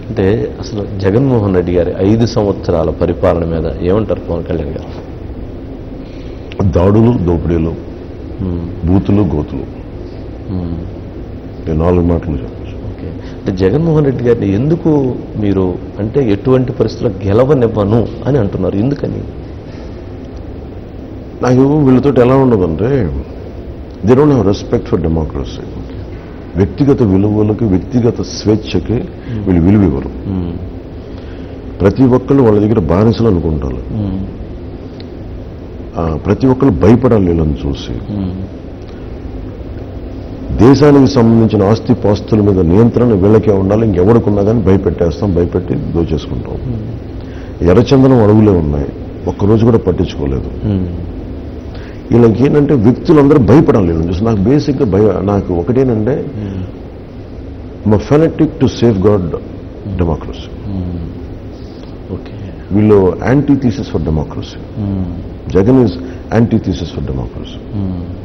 అంటే అసలు జగన్మోహన్ రెడ్డి గారి 5 సంవత్సరాల పరిపాలన మీద ఏమంటారు పవన్ కళ్యాణ్ గారు? దాడులు, దోపిడీలు, బూతులు, గోతులు, ఈ 4 మాటలు చెప్పచ్చు. ఓకే. అంటే జగన్మోహన్ రెడ్డి గారిని ఎందుకు మీరు అంటే ఎటువంటి పరిస్థితుల్లో గెలవనివ్వను అని అంటున్నారు? ఎందుకని? నాకు వీళ్ళతో ఎలా ఉండదంటే they don't have respect for democracy. వ్యక్తిగత విలువలకి, వ్యక్తిగత స్వేచ్ఛకి వీళ్ళు విలువ ఇవ్వరు. ప్రతి ఒక్కళ్ళు వాళ్ళ దగ్గర బానిసలు అనుకుంటారు. ప్రతి ఒక్కళ్ళు భయపడాలి వీళ్ళని చూసి. దేశానికి సంబంధించిన ఆస్తిపాస్తుల మీద నియంత్రణ వీళ్ళకే ఉండాలి, ఇంకెవరికున్నా కానీ భయపెట్టేస్తాం, భయపెట్టి దోచేసుకుంటాం. ఎర్రచందనం అడవులే ఉన్నాయి, ఒక్కరోజు కూడా పట్టించుకోలేదు. వీళ్ళకి ఏంటంటే వ్యక్తులందరూ భయపడాలి వీళ్ళని చూసి. నాకు బేసిక్గా నాకు ఒకటేనంటే మా fanatic to safeguard democracy. Okay. వీళ్ళు antithesis for democracy. Jagan is antithesis for democracy.